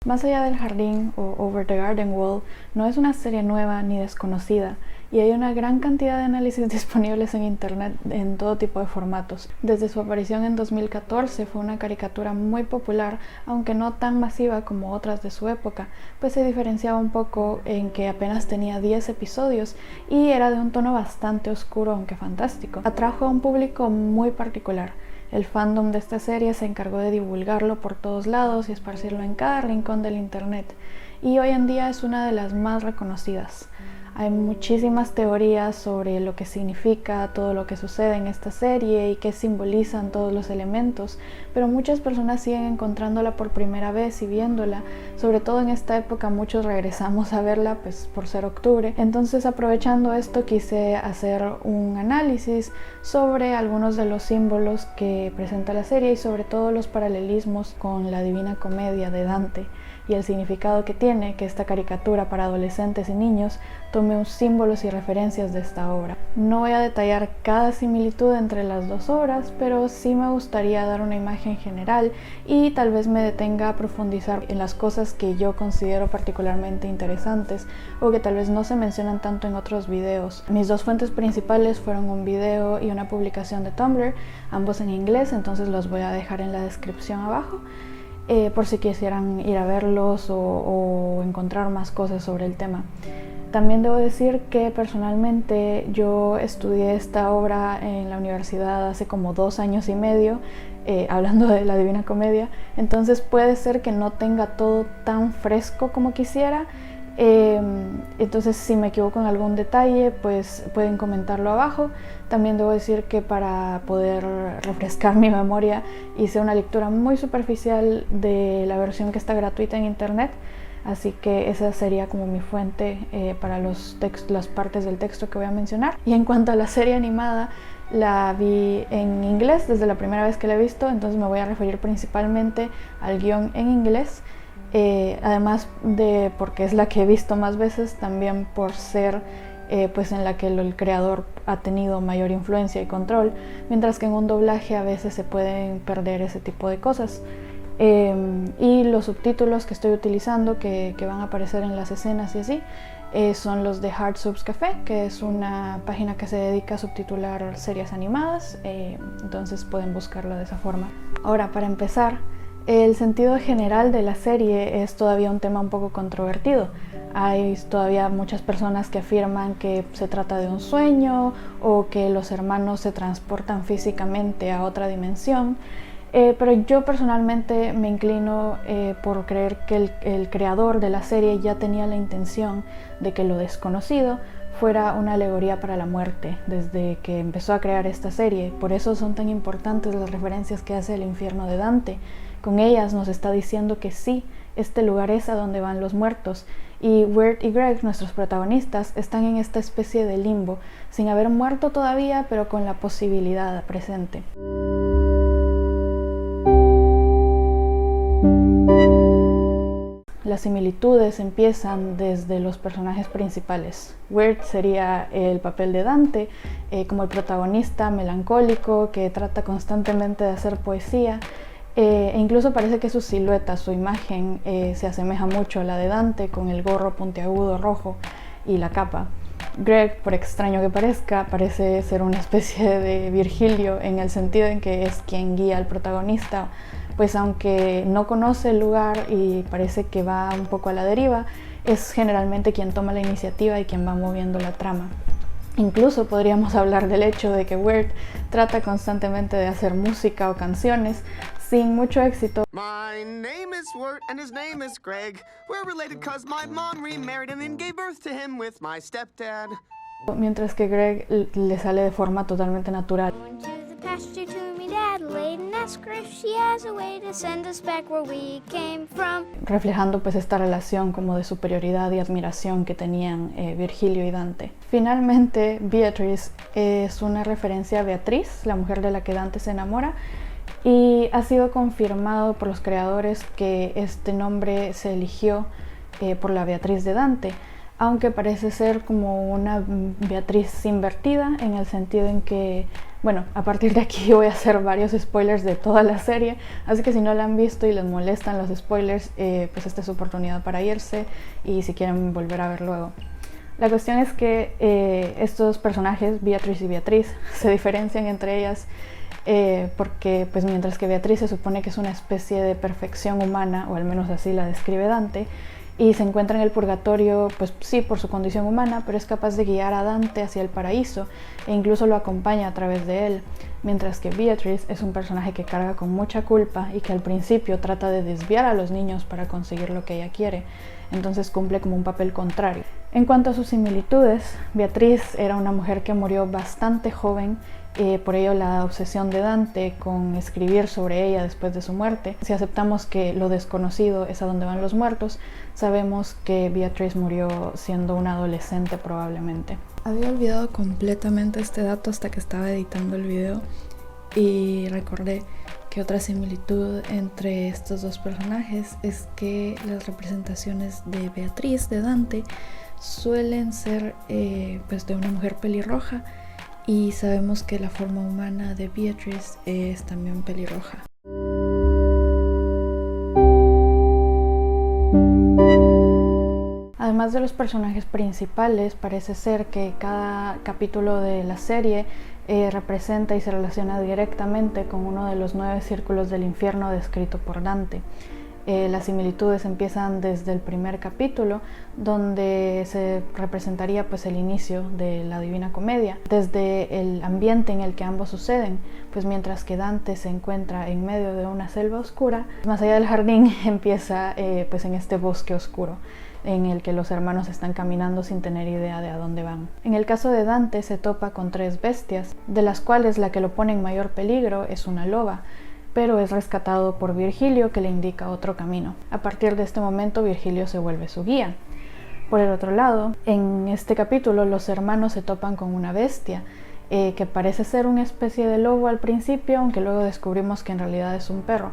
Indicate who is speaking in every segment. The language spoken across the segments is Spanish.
Speaker 1: Más allá del jardín o Over the Garden Wall no es una serie nueva ni desconocida, y hay una gran cantidad de análisis disponibles en internet en todo tipo de formatos. Desde su aparición en 2014 fue una caricatura muy popular, aunque no tan masiva como otras de su época, pues se diferenciaba un poco en que apenas tenía 10 episodios y era de un tono bastante oscuro aunque fantástico. Atrajo a un público muy particular. El fandom de esta serie se encargó de divulgarlo por todos lados y esparcirlo en cada rincón del internet, y hoy en día es una de las más reconocidas. Hay muchísimas teorías sobre lo que significa todo lo que sucede en esta serie y qué simbolizan todos los elementos, pero muchas personas siguen encontrándola por primera vez y viéndola. Sobre todo en esta época muchos regresamos a verla pues por ser octubre. Entonces, aprovechando esto, quise hacer un análisis sobre algunos de los símbolos que presenta la serie y sobre todo los paralelismos con la Divina Comedia de Dante y el significado que tiene que esta caricatura para adolescentes y niños tome símbolos y referencias de esta obra. No voy a detallar cada similitud entre las dos obras, pero sí me gustaría dar una imagen general y tal vez me detenga a profundizar en las cosas que yo considero particularmente interesantes o que tal vez no se mencionan tanto en otros videos. Mis dos fuentes principales fueron un video y una publicación de Tumblr, ambos en inglés, entonces los voy a dejar en la descripción abajo. Por si quisieran ir a verlos o encontrar más cosas sobre el tema. También debo decir que personalmente yo estudié esta obra en la universidad hace como 2 años y medio, hablando de la Divina Comedia, entonces puede ser que no tenga todo tan fresco como quisiera. Entonces si me equivoco en algún detalle pues pueden comentarlo abajo. También debo decir que para poder refrescar mi memoria hice una lectura muy superficial de la versión que está gratuita en internet, así que esa sería como mi fuente para las partes del texto que voy a mencionar. Y en cuanto a la serie animada, la vi en inglés desde la primera vez que la he visto, entonces me voy a referir principalmente al guión en inglés. Además de porque es la que he visto más veces, también por ser pues en la que el creador ha tenido mayor influencia y control, mientras que en un doblaje a veces se pueden perder ese tipo de cosas. Y los subtítulos que estoy utilizando, que van a aparecer en las escenas y así, son los de Hard Subs Café, que es una página que se dedica a subtitular series animadas, entonces pueden buscarlo de esa forma. Ahora, para empezar, el sentido general de la serie es todavía un tema un poco controvertido. Hay todavía muchas personas que afirman que se trata de un sueño o que los hermanos se transportan físicamente a otra dimensión, pero yo personalmente me inclino por creer que el creador de la serie ya tenía la intención de que lo desconocido fuera una alegoría para la muerte desde que empezó a crear esta serie. Por eso son tan importantes las referencias que hace el infierno de Dante. Con ellas nos está diciendo que sí, este lugar es a donde van los muertos, y Wirt y Greg, nuestros protagonistas, están en esta especie de limbo, sin haber muerto todavía, pero con la posibilidad presente. Las similitudes empiezan desde los personajes principales. Wirt sería el papel de Dante, como el protagonista melancólico que trata constantemente de hacer poesía, e incluso parece que su silueta, su imagen, se asemeja mucho a la de Dante, con el gorro puntiagudo rojo y la capa. Greg, por extraño que parezca, parece ser una especie de Virgilio, en el sentido en que es quien guía al protagonista, pues aunque no conoce el lugar y parece que va un poco a la deriva, es generalmente quien toma la iniciativa y quien va moviendo la trama. Incluso podríamos hablar del hecho de que Wirt trata constantemente de hacer música o canciones sin mucho éxito.
Speaker 2: My name is Wirt and his name is Greg. We're related cause my mom remarried and then gave birth to him with my stepdad.
Speaker 1: Mientras que Greg le sale de forma totalmente natural. Reflejando pues esta relación como de superioridad y admiración que tenían Virgilio y Dante. Finalmente, Beatrice es una referencia a Beatriz, la mujer de la que Dante se enamora, y ha sido confirmado por los creadores que este nombre se eligió por la Beatriz de Dante. aunque parece ser como una Beatriz invertida, en el sentido en que, bueno, a partir de aquí voy a hacer varios spoilers de toda la serie, así que si no la han visto y les molestan los spoilers, pues esta es su oportunidad para irse, y si quieren volver a ver luego. La cuestión es que estos personajes, Beatriz y Beatriz, se diferencian entre ellas porque pues mientras que Beatriz se supone que es una especie de perfección humana, o al menos así la describe Dante, y se encuentra en el purgatorio, pues sí, por su condición humana, pero es capaz de guiar a Dante hacia el paraíso e incluso lo acompaña a través de él, mientras que Beatriz es un personaje que carga con mucha culpa y que al principio trata de desviar a los niños para conseguir lo que ella quiere, entonces cumple como un papel contrario. En cuanto a sus similitudes, Beatriz era una mujer que murió bastante joven, por ello la obsesión de Dante con escribir sobre ella después de su muerte. Si aceptamos que lo desconocido es a donde van los muertos, sabemos que Beatriz murió siendo una adolescente probablemente. Había olvidado completamente este dato hasta que estaba editando el video y recordé que otra similitud entre estos dos personajes es que las representaciones de Beatriz, de Dante, suelen ser pues de una mujer pelirroja, y sabemos que la forma humana de Beatriz es también pelirroja. Además de los personajes principales, parece ser que cada capítulo de la serie representa y se relaciona directamente con uno de los 9 círculos del infierno descrito por Dante. Las similitudes empiezan desde el primer capítulo, donde se representaría pues el inicio de la Divina Comedia, desde el ambiente en el que ambos suceden, pues mientras que Dante se encuentra en medio de una selva oscura, más allá del jardín empieza pues en este bosque oscuro, en el que los hermanos están caminando sin tener idea de a dónde van. En el caso de Dante se topa con 3 bestias, de las cuales la que lo pone en mayor peligro es una loba, pero es rescatado por Virgilio, que le indica otro camino. A partir de este momento Virgilio se vuelve su guía. Por el otro lado, en este capítulo los hermanos se topan con una bestia que parece ser una especie de lobo al principio, aunque luego descubrimos que en realidad es un perro.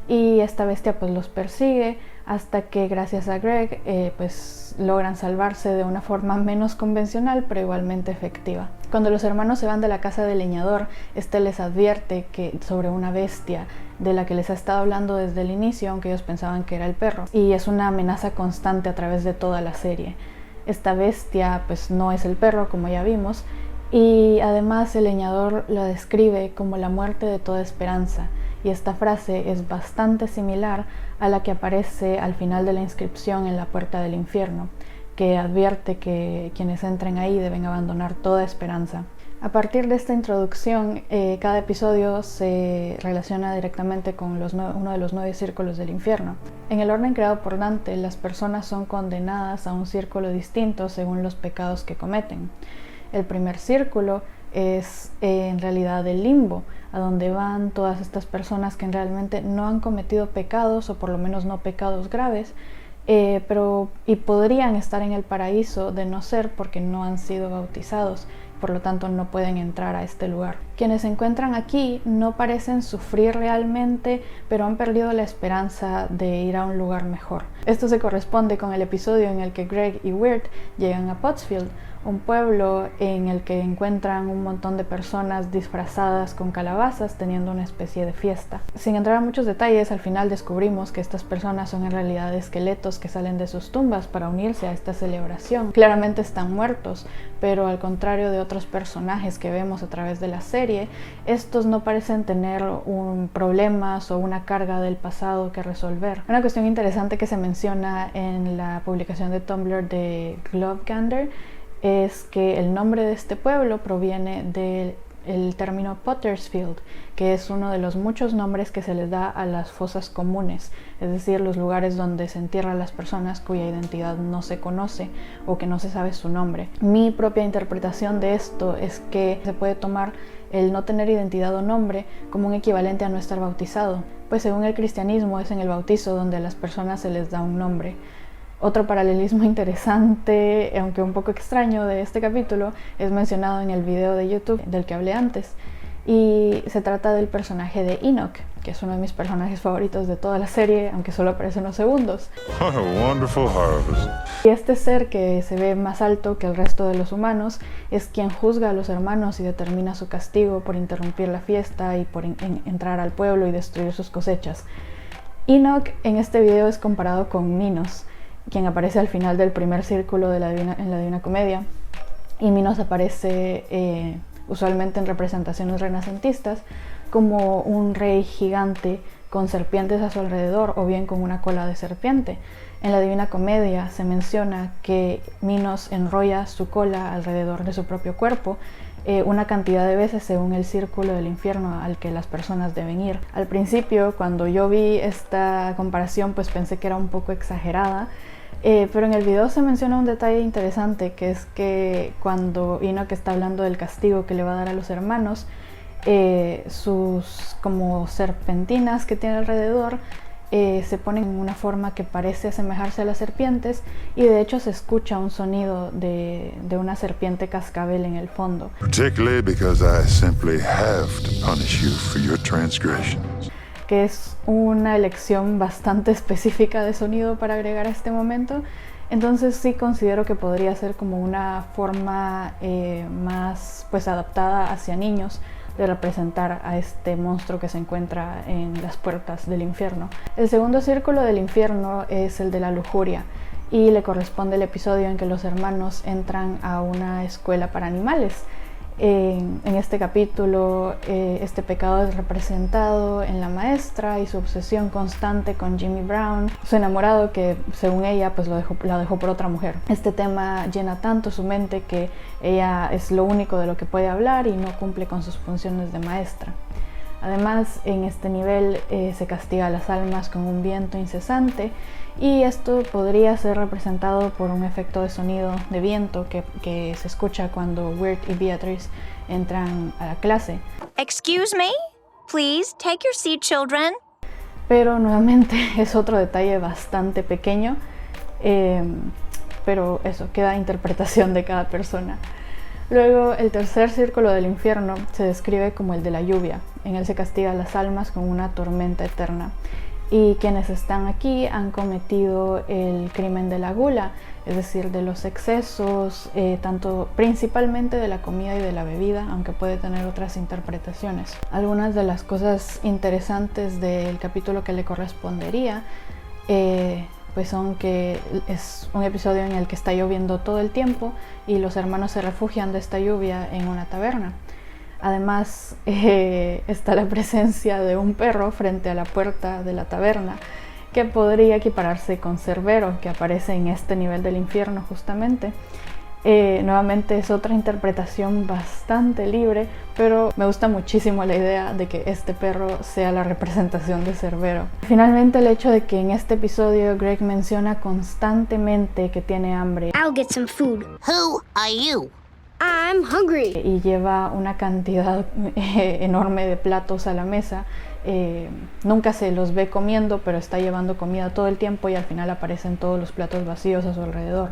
Speaker 1: Y esta bestia pues los persigue hasta que gracias a Greg pues logran salvarse de una forma menos convencional pero igualmente efectiva. Cuando los hermanos se van de la casa del leñador, este les advierte que sobre una bestia de la que les ha estado hablando desde el inicio, aunque ellos pensaban que era el perro, y es una amenaza constante a través de toda la serie. Esta bestia pues no es el perro, como ya vimos, y además el leñador la describe como la muerte de toda esperanza, y esta frase es bastante similar a la que aparece al final de la inscripción en la puerta del infierno, que advierte que quienes entren ahí deben abandonar toda esperanza. A partir de esta introducción, cada episodio se relaciona directamente con uno de los 9 círculos del infierno. En el orden creado por Dante, las personas son condenadas a un círculo distinto según los pecados que cometen. El primer círculo es en realidad el limbo, a donde van todas estas personas que realmente no han cometido pecados, o por lo menos no pecados graves, y podrían estar en el paraíso de no ser porque no han sido bautizados, por lo tanto no pueden entrar a este lugar. Quienes se encuentran aquí no parecen sufrir realmente, pero han perdido la esperanza de ir a un lugar mejor. Esto se corresponde con el episodio en el que Greg y Wirt llegan a Pottsfield, un pueblo en el que encuentran un montón de personas disfrazadas con calabazas teniendo una especie de fiesta. Sin entrar a muchos detalles, al final descubrimos que estas personas son en realidad esqueletos que salen de sus tumbas para unirse a esta celebración. Claramente están muertos, pero al contrario de otros personajes que vemos a través de la serie, estos no parecen tener problemas o una carga del pasado que resolver. Una cuestión interesante que se menciona en la publicación de Tumblr de Glovegander es que el nombre de este pueblo proviene del término Pottersfield, que es uno de los muchos nombres que se les da a las fosas comunes, es decir, los lugares donde se entierran a las personas cuya identidad no se conoce o que no se sabe su nombre. Mi propia interpretación de esto es que se puede tomar el no tener identidad o nombre como un equivalente a no estar bautizado, pues según el cristianismo es en el bautizo donde a las personas se les da un nombre. Otro paralelismo interesante, aunque un poco extraño, de este capítulo es mencionado en el video de YouTube del que hablé antes, y se trata del personaje de Enoch, que es uno de mis personajes favoritos de toda la serie, aunque solo aparece unos segundos.
Speaker 3: What a wonderful harvest.
Speaker 1: Y este ser, que se ve más alto que el resto de los humanos, es quien juzga a los hermanos y determina su castigo por interrumpir la fiesta y por entrar al pueblo y destruir sus cosechas. Enoch en este video es comparado con Minos, quien aparece al final del primer círculo en la Divina Comedia, y Minos aparece usualmente en representaciones renacentistas como un rey gigante con serpientes a su alrededor o bien con una cola de serpiente. En la Divina Comedia se menciona que Minos enrolla su cola alrededor de su propio cuerpo una cantidad de veces según el círculo del infierno al que las personas deben ir. Al principio, cuando yo vi esta comparación, pues pensé que era un poco exagerada, pero en el video se menciona un detalle interesante, que es que cuando Enoch está hablando del castigo que le va a dar a los hermanos, sus como serpentinas que tiene alrededor se ponen en una forma que parece asemejarse a las serpientes, y de hecho se escucha un sonido de una serpiente cascabel en el fondo.
Speaker 3: Particularly because I simply have to punish you for your transgressions.
Speaker 1: Que es una elección bastante específica de sonido para agregar a este momento. Entonces sí considero que podría ser como una forma más pues adaptada hacia niños de representar a este monstruo que se encuentra en las puertas del infierno. El segundo círculo del infierno es el de la lujuria, y le corresponde el episodio en que los hermanos entran a una escuela para animales. En este capítulo este pecado es representado en la maestra y su obsesión constante con Jimmy Brown, su enamorado que según ella pues la dejó por otra mujer. Este tema llena tanto su mente que ella es lo único de lo que puede hablar y no cumple con sus funciones de maestra. Además, en este nivel se castiga a las almas con un viento incesante, y esto podría ser representado por un efecto de sonido de viento que se escucha cuando Wirt y Beatrice entran a la clase.
Speaker 4: Excuse me? Please, take your seat, children.
Speaker 1: Pero nuevamente es otro detalle bastante pequeño, pero eso queda a interpretación de cada persona. Luego, el tercer círculo del infierno se describe como el de la lluvia. En él se castiga a las almas con una tormenta eterna. Y quienes están aquí han cometido el crimen de la gula, es decir, de los excesos, principalmente de la comida y de la bebida, aunque puede tener otras interpretaciones. Algunas de las cosas interesantes del capítulo que le correspondería pues son que es un episodio en el que está lloviendo todo el tiempo y los hermanos se refugian de esta lluvia en una taberna. Además, está la presencia de un perro frente a la puerta de la taberna, que podría equipararse con Cerbero, que aparece en este nivel del infierno justamente. Nuevamente es otra interpretación bastante libre, pero me gusta muchísimo la idea de que este perro sea la representación de Cerbero. Finalmente, el hecho de que en este episodio Greg menciona constantemente que tiene hambre.
Speaker 5: I'll get some food.
Speaker 4: Who are you?
Speaker 5: I'm hungry.
Speaker 1: Y lleva una cantidad enorme de platos a la mesa. Nunca se los ve comiendo, pero está llevando comida todo el tiempo y al final aparecen todos los platos vacíos a su alrededor.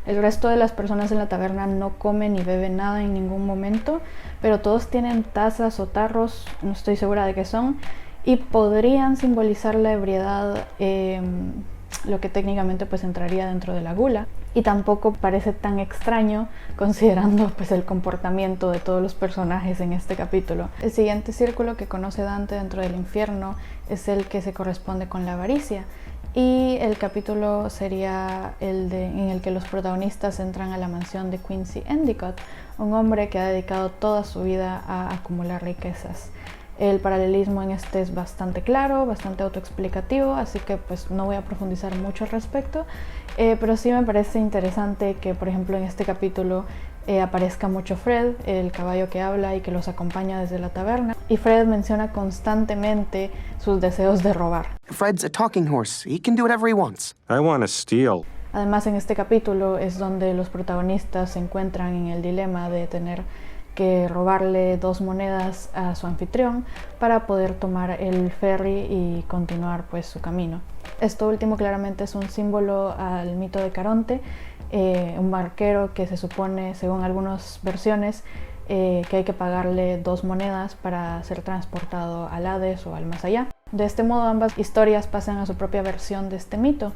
Speaker 1: El resto de las personas en la taberna no comen ni beben nada en ningún momento, pero todos tienen tazas o tarros, no estoy segura de qué son, y podrían simbolizar la ebriedad, lo que técnicamente pues entraría dentro de la gula. Y tampoco parece tan extraño considerando pues el comportamiento de todos los personajes en este capítulo. El siguiente círculo que conoce Dante dentro del infierno es el que se corresponde con la avaricia, y el capítulo sería en el que los protagonistas entran a la mansión de Quincy Endicott, un hombre que ha dedicado toda su vida a acumular riquezas. El paralelismo en este es bastante claro, bastante autoexplicativo, así que pues no voy a profundizar mucho al respecto, pero sí me parece interesante que, por ejemplo, en este capítulo aparezca mucho Fred, el caballo que habla y que los acompaña desde la taberna, y Fred menciona constantemente sus deseos de robar.
Speaker 2: Fred's a talking horse. He can do whatever he wants.
Speaker 6: I want to steal.
Speaker 1: Además, en este capítulo es donde los protagonistas se encuentran en el dilema de tener que robarle 2 monedas a su anfitrión para poder tomar el ferry y continuar pues su camino. Esto último claramente es un símbolo al mito de Caronte, un barquero que se supone, según algunas versiones, que hay que pagarle 2 monedas para ser transportado al Hades o al más allá. De este modo ambas historias pasan a su propia versión de este mito,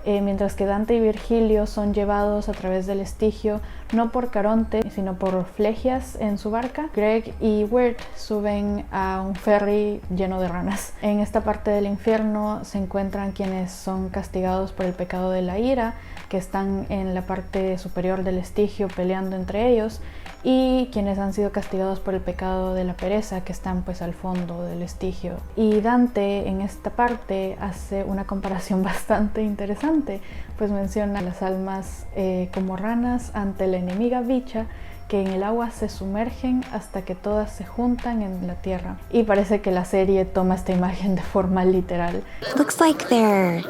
Speaker 1: mientras que Dante y Virgilio son llevados a través del Estigio no por Caronte sino por Flegias en su barca. Greg y Wirt suben a un ferry lleno de ranas. En esta parte del infierno se encuentran quienes son castigados por el pecado de la ira, que están en la parte superior del Estigio peleando entre ellos, y quienes han sido castigados por el pecado de la pereza, que están pues al fondo del Estigio. Y Dante en esta parte hace una comparación bastante interesante, pues menciona a las almas como ranas ante la enemiga bicha, que en el agua se sumergen hasta que todas se juntan en la tierra. Y parece que la serie toma esta imagen de forma literal.
Speaker 4: Looks like they're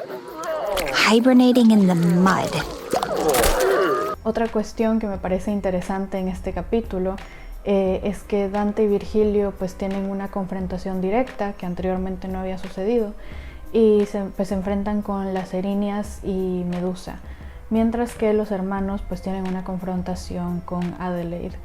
Speaker 4: hibernating in the mud.
Speaker 1: Otra cuestión que me parece interesante en este capítulo es que Dante y Virgilio pues tienen una confrontación directa que anteriormente no había sucedido, y se enfrentan con las Erinias y Medusa, mientras que los hermanos pues tienen una confrontación con Adelaide.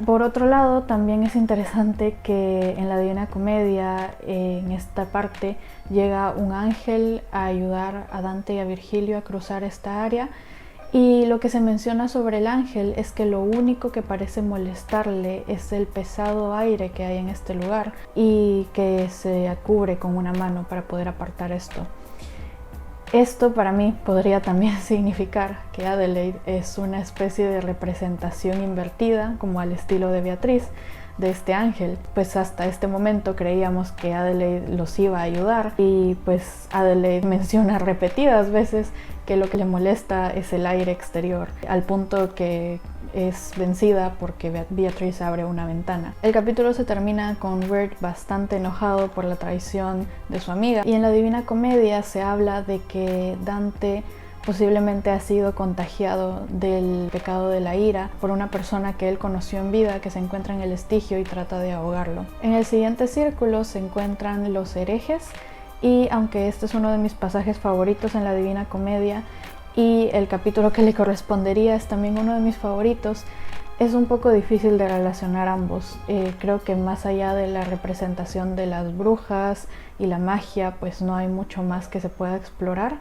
Speaker 1: Por otro lado, también es interesante que en la Divina Comedia, en esta parte, llega un ángel a ayudar a Dante y a Virgilio a cruzar esta área, y lo que se menciona sobre el ángel es que lo único que parece molestarle es el pesado aire que hay en este lugar, y que se cubre con una mano para poder apartar esto. Esto para mí podría también significar que Adelaide es una especie de representación invertida, como al estilo de Beatriz, de este ángel. Pues hasta este momento creíamos que Adelaide los iba a ayudar, y pues Adelaide menciona repetidas veces que lo que le molesta es el aire exterior, al punto que es vencida porque Beatriz abre una ventana. El capítulo se termina con Wirt bastante enojado por la traición de su amiga, y en la Divina Comedia se habla de que Dante posiblemente ha sido contagiado del pecado de la ira por una persona que él conoció en vida, que se encuentra en el Estigio y trata de ahogarlo. En el siguiente círculo se encuentran los herejes, y aunque este es uno de mis pasajes favoritos en la Divina Comedia y el capítulo que le correspondería es también uno de mis favoritos, es un poco difícil de relacionar ambos. Creo que más allá de la representación de las brujas y la magia, pues no hay mucho más que se pueda explorar.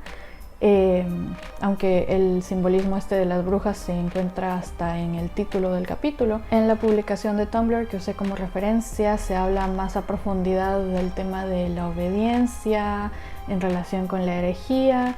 Speaker 1: Aunque el simbolismo de las brujas se encuentra hasta en el título del capítulo. En la publicación de Tumblr que usé como referencia se habla más a profundidad del tema de la obediencia en relación con la herejía.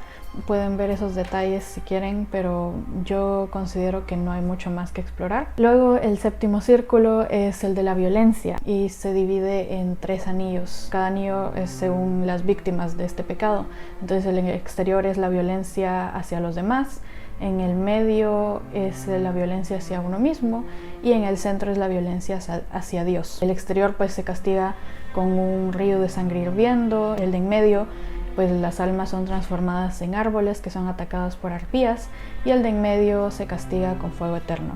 Speaker 1: Pueden ver esos detalles si quieren, pero yo considero que no hay mucho más que explorar. Luego el séptimo círculo es el de la violencia, y se divide en 3 anillos. Cada anillo es según las víctimas de este pecado. Entonces el exterior es la violencia hacia los demás, en el medio es la violencia hacia uno mismo, y en el centro es la violencia hacia Dios. El exterior pues se castiga con un río de sangre hirviendo. El de en medio, pues las almas son transformadas en árboles que son atacados por arpías, y el de en medio se castiga con fuego eterno.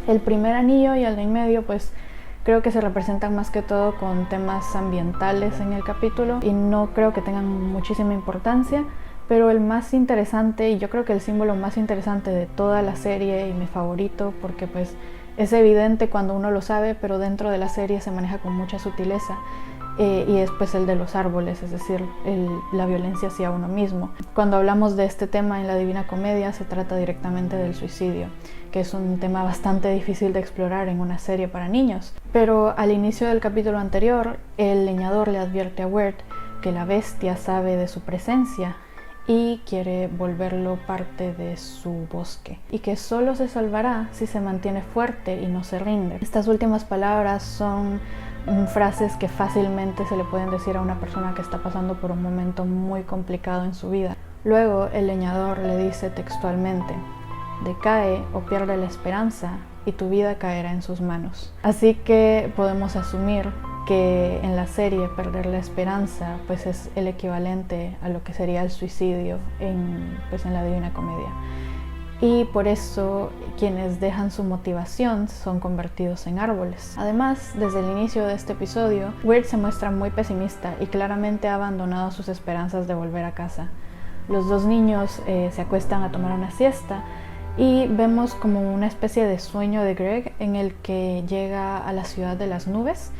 Speaker 1: El primer anillo y el de en medio pues creo que se representan más que todo con temas ambientales en el capítulo, y no creo que tengan muchísima importancia, pero el más interesante, y yo creo que el símbolo más interesante de toda la serie y mi favorito, porque pues es evidente cuando uno lo sabe, pero dentro de la serie se maneja con mucha sutileza, y es pues el de los árboles, es decir, la violencia hacia uno mismo. Cuando hablamos de este tema en la Divina Comedia se trata directamente del suicidio, que es un tema bastante difícil de explorar en una serie para niños. Pero al inicio del capítulo anterior, el leñador le advierte a Wirt que la bestia sabe de su presencia y quiere volverlo parte de su bosque, y que solo se salvará si se mantiene fuerte y no se rinde. Estas últimas palabras son frases que fácilmente se le pueden decir a una persona que está pasando por un momento muy complicado en su vida. Luego el leñador le dice textualmente: decae o pierde la esperanza y tu vida caerá en sus manos. Así que podemos asumir que en la serie perder la esperanza pues es el equivalente a lo que sería el suicidio en la Divina Comedia. Y por eso quienes dejan su motivación son convertidos en árboles. Además, desde el inicio de este episodio, Wirt se muestra muy pesimista y claramente ha abandonado sus esperanzas de volver a casa. Los 2 niños se acuestan a tomar una siesta, y vemos como una especie de sueño de Greg en el que llega a la ciudad de las nubes.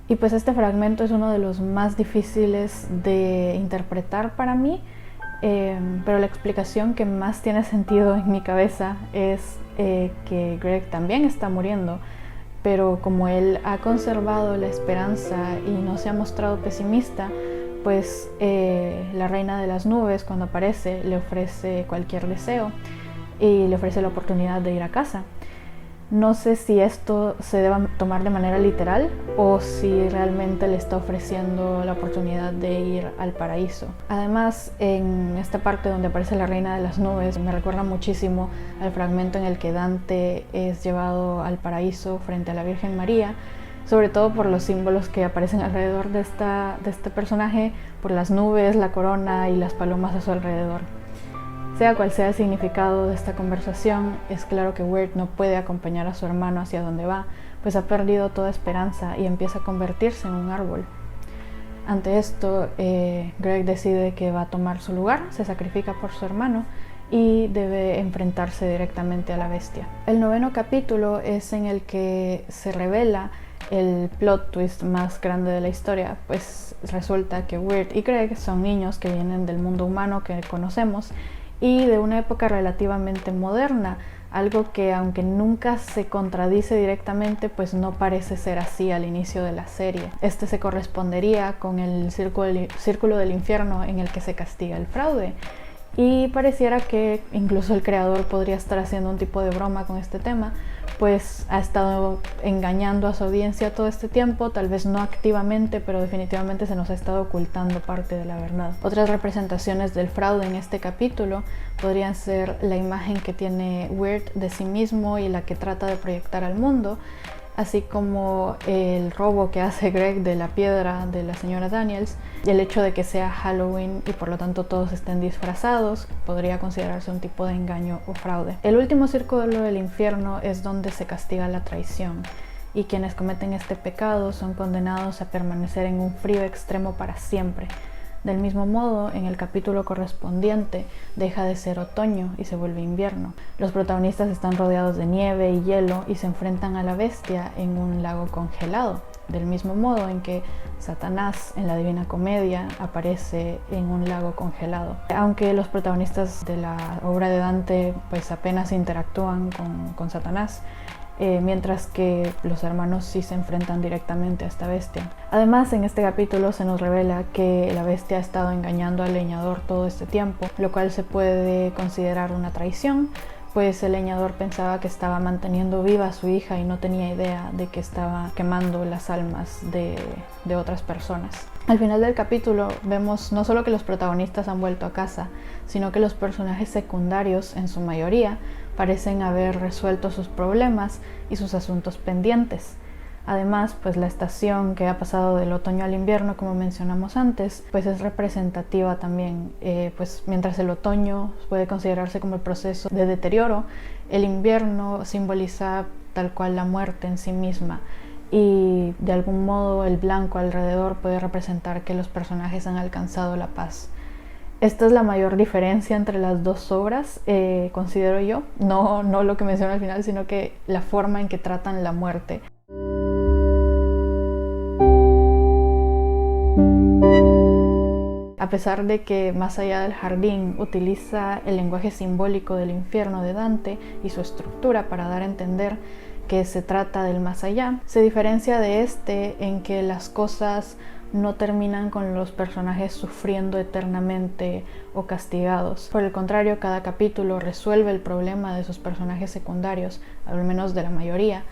Speaker 1: Y pues este fragmento es uno de los más difíciles de interpretar para mí, pero la explicación que más tiene sentido en mi cabeza es que Greg también está muriendo, pero como él ha conservado la esperanza y no se ha mostrado pesimista, pues la reina de las nubes, cuando aparece, le ofrece cualquier deseo y le ofrece la oportunidad de ir a casa. No sé si esto se deba tomar de manera literal o si realmente le está ofreciendo la oportunidad de ir al paraíso. Además, en esta parte donde aparece la reina de las nubes, me recuerda muchísimo al fragmento en el que Dante es llevado al paraíso frente a la Virgen María, sobre todo por los símbolos que aparecen alrededor de este personaje, por las nubes, la corona y las palomas a su alrededor. Sea cual sea el significado de esta conversación, es claro que Weird no puede acompañar a su hermano hacia donde va, pues ha perdido toda esperanza y empieza a convertirse en un árbol. Ante esto, Greg decide que va a tomar su lugar, se sacrifica por su hermano y debe enfrentarse directamente a la bestia. El 9º capítulo es en el que se revela el plot twist más grande de la historia, pues resulta que Weird y Greg son niños que vienen del mundo humano que conocemos y de una época relativamente moderna, algo que aunque nunca se contradice directamente, pues no parece ser así al inicio de la serie. Este se correspondería con el círculo del infierno en el que se castiga el fraude, y pareciera que incluso el creador podría estar haciendo un tipo de broma con este tema, pues ha estado engañando a su audiencia todo este tiempo, tal vez no activamente, pero definitivamente se nos ha estado ocultando parte de la verdad. Otras representaciones del fraude en este capítulo podrían ser la imagen que tiene Weird de sí mismo y la que trata de proyectar al mundo, así como el robo que hace Greg de la piedra de la señora Daniels, y el hecho de que sea Halloween y por lo tanto todos estén disfrazados podría considerarse un tipo de engaño o fraude. El último círculo del infierno es donde se castiga la traición, y quienes cometen este pecado son condenados a permanecer en un frío extremo para siempre. Del mismo modo, en el capítulo correspondiente deja de ser otoño y se vuelve invierno. Los protagonistas están rodeados de nieve y hielo y se enfrentan a la bestia en un lago congelado, del mismo modo en que Satanás en la Divina Comedia aparece en un lago congelado. Aunque los protagonistas de la obra de Dante pues apenas interactúan con Satanás, mientras que los hermanos sí se enfrentan directamente a esta bestia. Además, en este capítulo se nos revela que la bestia ha estado engañando al leñador todo este tiempo, lo cual se puede considerar una traición, pues el leñador pensaba que estaba manteniendo viva a su hija y no tenía idea de que estaba quemando las almas de otras personas. Al final del capítulo vemos no solo que los protagonistas han vuelto a casa, sino que los personajes secundarios, en su mayoría, parecen haber resuelto sus problemas y sus asuntos pendientes. Además, pues la estación que ha pasado del otoño al invierno, como mencionamos antes, pues es representativa también. Pues mientras el otoño puede considerarse como el proceso de deterioro, el invierno simboliza tal cual la muerte en sí misma. Y de algún modo el blanco alrededor puede representar que los personajes han alcanzado la paz. Esta es la mayor diferencia entre las dos obras, considero yo, no lo que menciono al final, sino que la forma en que tratan la muerte. A pesar de que Más allá del jardín utiliza el lenguaje simbólico del infierno de Dante y su estructura para dar a entender que se trata del más allá, se diferencia de este en que las cosas no terminan con los personajes sufriendo eternamente o castigados. Por el contrario, cada capítulo resuelve el problema de sus personajes secundarios, al menos de la mayoría,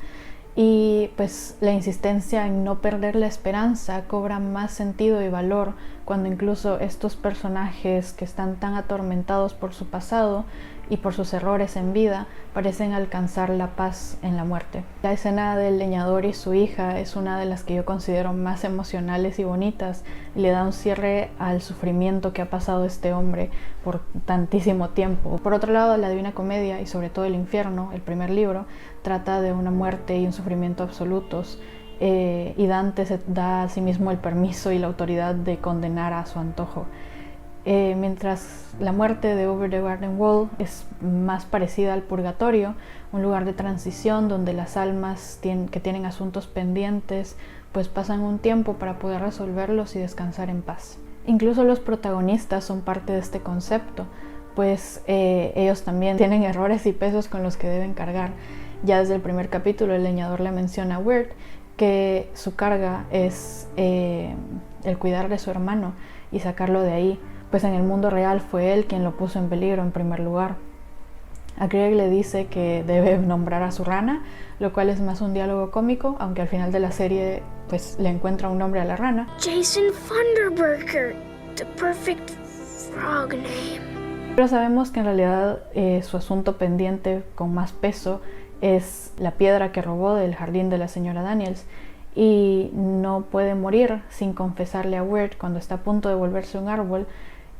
Speaker 1: y pues la insistencia en no perder la esperanza cobra más sentido y valor cuando incluso estos personajes que están tan atormentados por su pasado y por sus errores en vida parecen alcanzar la paz en la muerte. La escena del leñador y su hija es una de las que yo considero más emocionales y bonitas, y le da un cierre al sufrimiento que ha pasado este hombre por tantísimo tiempo. Por otro lado, la Divina Comedia y sobre todo el infierno, el primer libro, trata de una muerte y un sufrimiento absolutos, y Dante se da a sí mismo el permiso y la autoridad de condenar a su antojo. mientras la muerte de Over the Garden Wall es más parecida al purgatorio, un lugar de transición donde las almas que tienen asuntos pendientes pues pasan un tiempo para poder resolverlos y descansar en paz. Incluso los protagonistas son parte de este concepto, pues ellos también tienen errores y pesos con los que deben cargar. Ya desde el primer capítulo el leñador le menciona a Weird que su carga es el cuidar de su hermano y sacarlo de ahí, pues en el mundo real fue él quien lo puso en peligro en primer lugar. A Greg le dice que debe nombrar a su rana, lo cual es más un diálogo cómico, aunque al final de la serie pues le encuentra un nombre a la rana.
Speaker 5: Jason Thunderburger, the perfect frog name.
Speaker 1: Pero sabemos que en realidad su asunto pendiente con más peso es la piedra que robó del jardín de la señora Daniels, y no puede morir sin confesarle a Weird cuando está a punto de volverse un árbol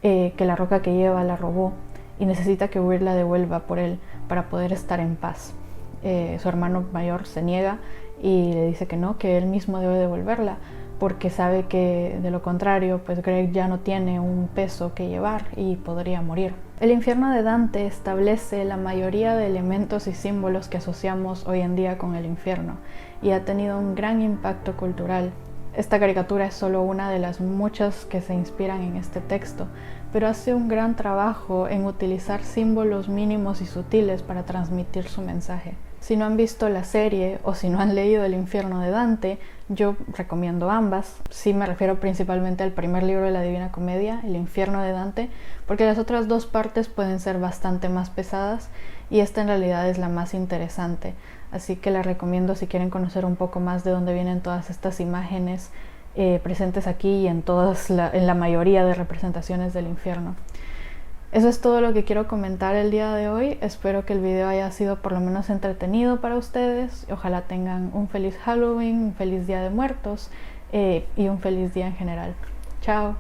Speaker 1: que la roca que lleva la robó y necesita que Weird la devuelva por él para poder estar en paz. Su hermano mayor se niega y le dice que no, que él mismo debe devolverla porque sabe que de lo contrario pues Greg ya no tiene un peso que llevar y podría morir. El infierno de Dante establece la mayoría de elementos y símbolos que asociamos hoy en día con el infierno y ha tenido un gran impacto cultural. Esta caricatura es solo una de las muchas que se inspiran en este texto, pero hace un gran trabajo en utilizar símbolos mínimos y sutiles para transmitir su mensaje. Si no han visto la serie o si no han leído El infierno de Dante, yo recomiendo ambas. Sí me refiero principalmente al primer libro de la Divina Comedia, El infierno de Dante, porque las otras dos partes pueden ser bastante más pesadas y esta en realidad es la más interesante. Así que la recomiendo si quieren conocer un poco más de dónde vienen todas estas imágenes presentes aquí y en la mayoría de representaciones del infierno. Eso es todo lo que quiero comentar el día de hoy. Espero que el video haya sido por lo menos entretenido para ustedes. Ojalá tengan un feliz Halloween, un feliz Día de Muertos y un feliz día en general. Chao.